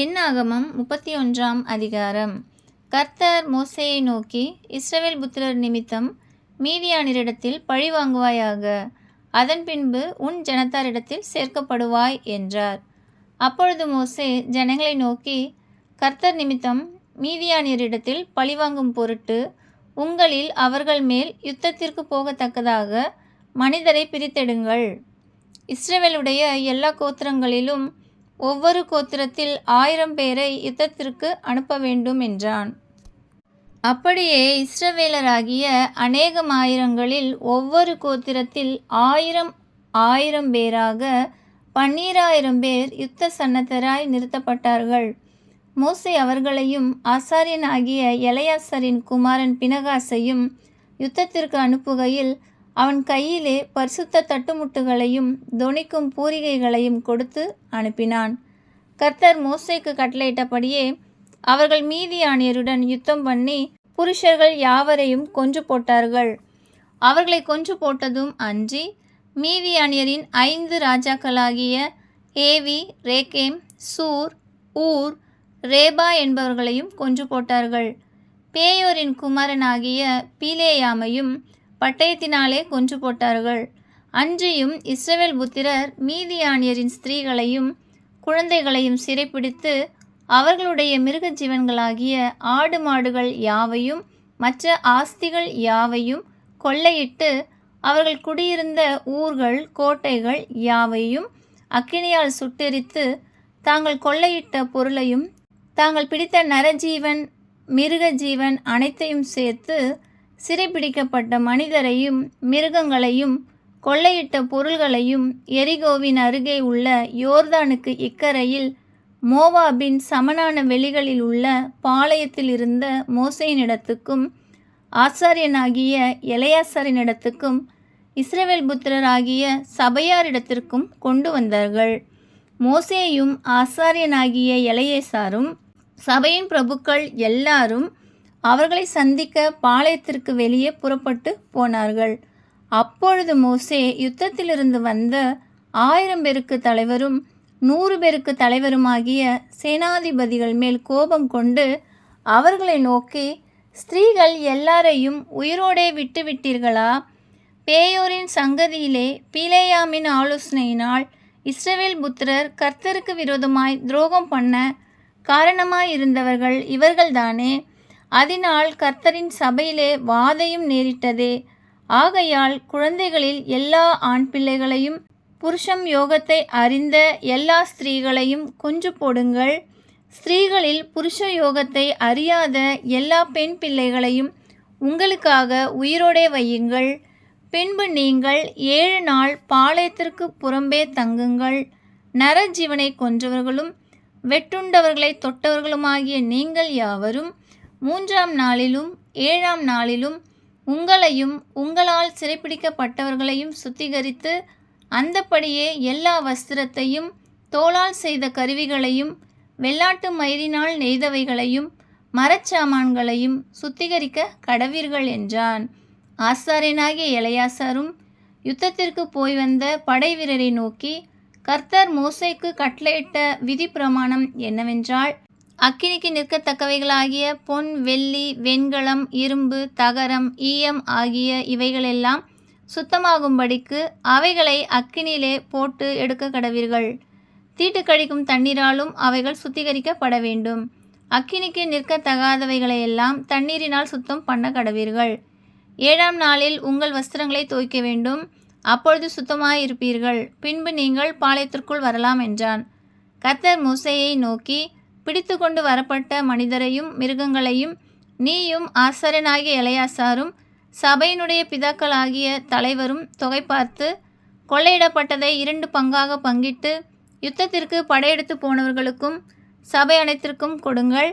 என்னாகமம் 31ஆம் அதிகாரம். கர்த்தர் மோசேயை நோக்கி, இஸ்ரவேல் புத்திரர் நிமித்தம் மீதியானிரிடத்தில் பழி வாங்குவாயாக, அதன் பின்பு உன் ஜனத்தாரிடத்தில் சேர்க்கப்படுவாய் என்றார். அப்பொழுது மோசே ஜனங்களை நோக்கி, கர்த்தர் நிமித்தம் மீதியானியரிடத்தில் பழிவாங்கும் பொருட்டு உங்களில் அவர்கள் மேல் யுத்தத்திற்கு போகத்தக்கதாக மனிதரை பிரித்தெடுங்கள். இஸ்ரவேலுடைய எல்லா கோத்திரங்களிலும் ஒவ்வொரு கோத்திரத்தில் 1000 பேரை யுத்தத்திற்கு அனுப்ப வேண்டும் என்றான். அப்படியே இஸ்ரவேலராகிய அநேகம் ஆயிரங்களில் ஒவ்வொரு கோத்திரத்தில் 1000 பேராக 12000 பேர் யுத்த சன்னத்தராய் நிறுத்தப்பட்டார்கள். மோசே அவர்களையும் ஆசாரியனாகிய எலெயாசாரின் குமாரன் பினகாசையும் யுத்தத்திற்கு அனுப்புகையில் அவன் கையிலே பரிசுத்த தட்டுமுட்டுகளையும் தொனிக்கும் பூரிகைகளையும் கொடுத்து அனுப்பினான். கர்த்தர் மோசேக்கு கட்டளையிட்டபடியே அவர்கள் மீதியானியருடன் யுத்தம் பண்ணி புருஷர்கள் யாவரையும் கொன்று போட்டார்கள். அவர்களை கொன்று போட்டதும் அன்றி மீதியானியரின் 5 ராஜாக்களாகிய ஏவி, ரேகேம், சூர், ஊர், ரேபா என்பவர்களையும் கொன்று போட்டார்கள். பேயோரின் குமாரனாகிய பீலேயாமையும் பட்டயத்தினாலே கொன்று போட்டார்கள். அன்றியும் இஸ்ரவேல் புத்திரர் மீதியானியரின் ஸ்திரீகளையும் குழந்தைகளையும் சிறைப்பிடித்து அவர்களுடைய மிருக ஜீவன்களாகிய ஆடு மாடுகள் யாவையும் மற்ற ஆஸ்திகள் யாவையும் கொள்ளையிட்டு அவர்கள் குடியிருந்த ஊர்கள் கோட்டைகள் யாவையும் அக்கினியால் சுட்டெரித்து தாங்கள் கொள்ளையிட்ட பொருளையும் தாங்கள் பிடித்த நரஜீவன் மிருக ஜீவன் அனைத்தையும் சேர்த்து சிறைப்பிடிக்கப்பட்ட மனிதரையும் மிருகங்களையும் கொள்ளையிட்ட பொருள்களையும் எரிகோவின் அருகே உள்ள யோர்தானுக்கு இக்கரையில் மோவாபின் சமனான வெளிகளில் உள்ள பாளையத்தில் இருந்த மோசேயினிடத்துக்கும் ஆசாரியனாகிய எலெயாசாரினிடத்துக்கும் இஸ்ரவேல் புத்திரராகிய சபையாரிடத்திற்கும் கொண்டு வந்தார்கள். மோசேயும் ஆசாரியனாகிய எலெயாசாரும் சபையின் பிரபுக்கள் எல்லாரும் அவர்களை சந்திக்க பாளையத்திற்கு வெளியே புறப்பட்டு போனார்கள். அப்பொழுது மோசே யுத்தத்திலிருந்து வந்த 1000 பேருக்கு தலைவரும் 100 பேருக்கு தலைவருமாகிய சேனாதிபதிகள் மேல் கோபம் கொண்டு அவர்களை நோக்கி, ஸ்திரீகள் எல்லாரையும் உயிரோடே விட்டுவிட்டீர்களா? பேயோரின் சங்கதியிலே பீலேயாமின் ஆலோசனையினால் இஸ்ரவேல் புத்திரர் கர்த்தருக்கு விரோதமாய் துரோகம் பண்ண காரணமாயிருந்தவர்கள் இவர்கள்தானே. அதனால் கர்த்தரின் சபையிலே வாதையும் நேரிட்டதே. ஆகையால் குழந்தைகளில் எல்லா ஆண் பிள்ளைகளையும் புருஷம் யோகத்தை அறிந்த எல்லா ஸ்திரீகளையும் கொன்று போடுங்கள். ஸ்திரீகளில் புருஷ யோகத்தை அறியாத எல்லா பெண் பிள்ளைகளையும் உங்களுக்காக உயிரோடே வையுங்கள். பின்பு நீங்கள் 7 நாள் பாளையத்திற்கு புறம்பே தங்குங்கள். நரஜீவனை கொன்றவர்களும் வெட்டுண்டவர்களை தொட்டவர்களுமாகிய நீங்கள் யாவரும் 3ஆம் நாளிலும் 7ஆம் நாளிலும் உங்களையும் உங்களால் சிறைப்பிடிக்கப்பட்டவர்களையும் சுத்திகரித்து அந்தப்படியே எல்லா வஸ்திரத்தையும் தோளால் செய்த கருவிகளையும் வெள்ளாட்டு மயிரினால் நெய்தவைகளையும் மரச்சாமான்களையும் சுத்திகரிக்க கடவீர்கள் என்றான். ஆசாரியனாகிய எலெயாசாரும் யுத்தத்திற்கு போய் வந்த படை வீரரை நோக்கி, கர்த்தர் மோசேக்கு கட்டளையிட்ட விதி பிரமாணம் என்னவென்றால், அக்கினிக்கு நிற்கத்தக்கவைகளாகிய பொன், வெள்ளி, வெண்கலம், இரும்பு, தகரம், ஈயம் ஆகிய இவைகளெல்லாம் சுத்தமாகும்படிக்கு அவைகளை அக்கினியிலே போட்டு எடுக்க கடவீர்கள். தீட்டு கழிக்கும் தண்ணீராலும் அவைகள் சுத்திகரிக்கப்பட வேண்டும். அக்கினிக்கு நிற்கத்தகாதவைகளையெல்லாம் தண்ணீரினால் சுத்தம் பண்ண கடவீர்கள். 7ஆம் நாளில் உங்கள் வஸ்திரங்களை துவைக்க வேண்டும். அப்பொழுது சுத்தமாயிருப்பீர்கள். பின்பு நீங்கள் பாளையத்திற்குள் வரலாம் என்றான். கர்த்தர் மோசேயை நோக்கி, பிடித்து கொண்டு வரப்பட்ட மனிதரையும் மிருகங்களையும் நீயும் ஆசாரியனாகிய எலெயாசாரும் சபையினுடைய பிதாக்களாகிய தலைவரும் தொகை பார்த்து கொள்ளையிடப்பட்டதை 2 பங்காக பங்கிட்டு யுத்தத்திற்கு படையெடுத்து போனவர்களுக்கும் சபை அனைத்திற்கும் கொடுங்கள்.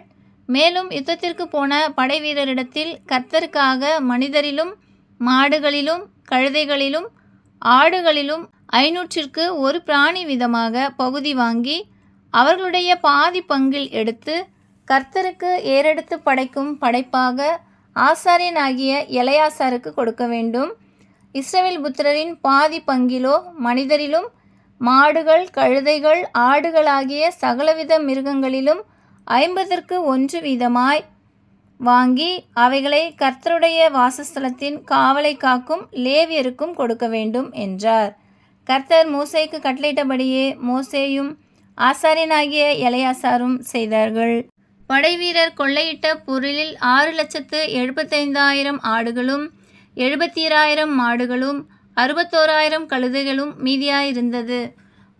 மேலும் யுத்தத்திற்கு போன படை வீரரிடத்தில் கர்த்தருக்காக மனிதரிலும் மாடுகளிலும் கழுதைகளிலும் ஆடுகளிலும் 500ற்கு ஒரு பிராணி விதமாக பகுதி வாங்கி அவர்களுடைய பாதி பங்கில் எடுத்து கர்த்தருக்கு ஏறெடுத்து படைக்கும் படைப்பாக ஆசாரியனாகிய எலெயாசாருக்கு கொடுக்க வேண்டும். இஸ்ரவேல் புத்திரரின் பாதி பங்கிலோ மனிதரிலும் மாடுகள், கழுதைகள், ஆடுகளாகிய சகலவித மிருகங்களிலும் 50ற்கு 1 வீதமாய் வாங்கி அவைகளை கர்த்தருடைய வாசஸ்தலத்தின் காவலை காக்கும் லேவியருக்கும் கொடுக்க வேண்டும் என்றார். கர்த்தர் மோசேக்கு கட்டளையிட்டபடியே மோசேயும் ஆசாரியனாகிய எலெயாசாரும் செய்தார்கள். படைவீரர் கொள்ளையிட்ட பொருளில் 6,75,000 ஆடுகளும் 72,000 மாடுகளும் 61,000 கழுதைகளும் மீதியாயிருந்தது.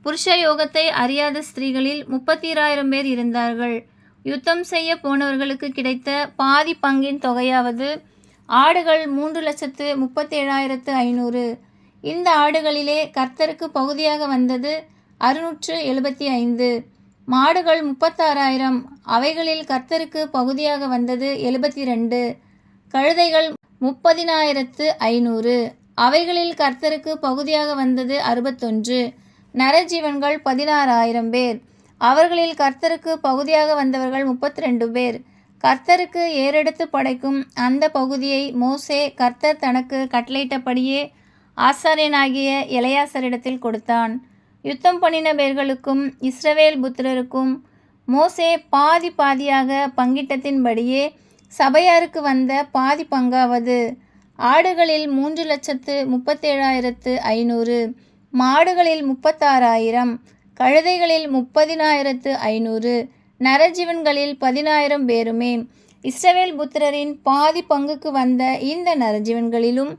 புருஷ யோகத்தை அறியாத ஸ்திரீகளில் 32,000 பேர் இருந்தார்கள். யுத்தம் செய்ய போனவர்களுக்கு கிடைத்த பாதி பங்கின் தொகையாவது ஆடுகள் 3,37,500. இந்த ஆடுகளிலே கர்த்தருக்கு பகுதியாக வந்தது 675. மாடுகள் 36,000. அவைகளில் கர்த்தருக்கு பகுதியாக வந்தது 72. கழுதைகள் 30,500. அவைகளில் கர்த்தருக்கு பகுதியாக வந்தது 61. நரஜீவன்கள் 16,000 பேர். அவர்களில் கர்த்தருக்கு பகுதியாக வந்தவர்கள் 32 பேர். கர்த்தருக்கு ஏறெடுத்து படைக்கும் அந்த பகுதியை மோசே கர்த்தர் தனக்கு கட்டளையிட்டபடியே ஆசாரியனாகிய எலெயாசாரிடத்தில் கொடுத்தான். யுத்தம் பண்ணின பேர்களுக்கும் இஸ்ரவேல் புத்திரருக்கும் மோசே பாதி பாதியாக பங்கிட்டத்தின்படியே சபையாருக்கு வந்த பாதி பங்காவது ஆடுகளில் 3,37,500, மாடுகளில் 36,000, கழுதைகளில் 30,500, நரஜீவன்களில் 10,000 பேருமே. இஸ்ரவேல் புத்திரரின் பாதி பங்குக்கு வந்த இந்த நரஜீவன்களிலும்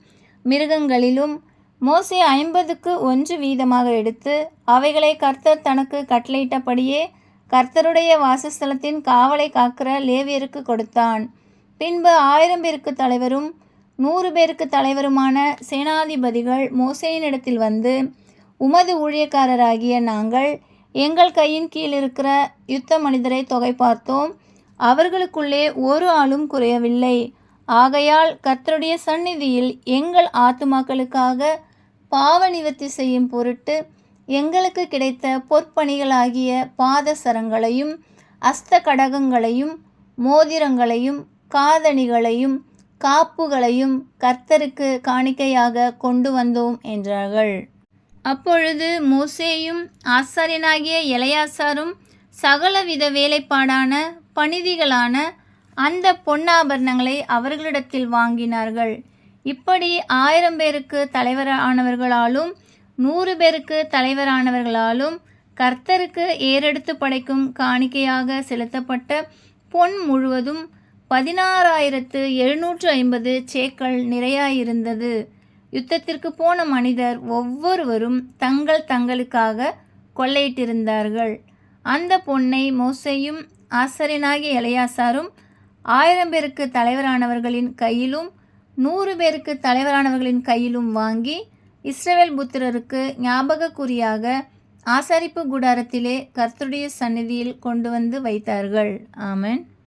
மிருகங்களிலும் மோசே 50க்கு 1 வீதமாக எடுத்து அவைகளை கர்த்தர் தனக்கு கட்டளையிட்டபடியே கர்த்தருடைய வாசஸ்தலத்தின் காவலை காக்கிற லேவியருக்கு கொடுத்தான். பின்பு 1000 பேருக்கு தலைவரும் 100 பேருக்கு தலைவருமான சேனாதிபதிகள் மோசேயினிடத்தில் வந்து, உமது ஊழியக்காரராகிய நாங்கள் எங்கள் கையின் கீழ் இருக்கிற யுத்த மனிதரை தொகை பார்த்தோம். அவர்களுக்குள்ளே ஒரு ஆளும் குறையவில்லை. ஆகையால் கர்த்தருடைய சந்நிதியில் எங்கள் ஆத்துமாக்களுக்காக பாவ நிவர்த்தி செய்யும் பொருட்டு எங்களுக்கு கிடைத்த பொற்பணிகளாகிய பாதசரங்களையும் அஸ்த கடகங்களையும் மோதிரங்களையும் காதணிகளையும் காப்புகளையும் கர்த்தருக்கு காணிக்கையாக கொண்டு வந்தோம் என்றார்கள். அப்பொழுது மோசேயும் ஆசாரியனாகிய எலெயாசாரும் சகலவித வேலைப்பாடான பணிதிகளான அந்த பொன்னாபரணங்களை அவர்களிடத்தில் வாங்கினார்கள். இப்படி 1000 பேருக்கு தலைவரானவர்களாலும் 100 பேருக்கு தலைவரானவர்களாலும் கர்த்தருக்கு ஏறெடுத்து படைக்கும் காணிக்கையாக செலுத்தப்பட்ட பொன் முழுவதும் 16,750 சேக்கல் நிறையாயிருந்தது. யுத்தத்திற்கு போன மனிதர் ஒவ்வொருவரும் தங்கள் தங்களுக்காக கொள்ளையிட்டிருந்தார்கள். அந்த பொன்னை மோசேயும் ஆசாரியனாகிய எலெயாசாரும் 1000 பேருக்கு தலைவரானவர்களின் கையிலும் 100 பேருக்கு தலைவரானவர்களின் கையிலும் வாங்கி இஸ்ரவேல் புத்திரருக்கு ஞாபகக்குறியாக ஆசரிப்பு கூடாரத்திலே கர்த்தருடைய சந்நிதியில் கொண்டு வந்து வைத்தார்கள். ஆமென்.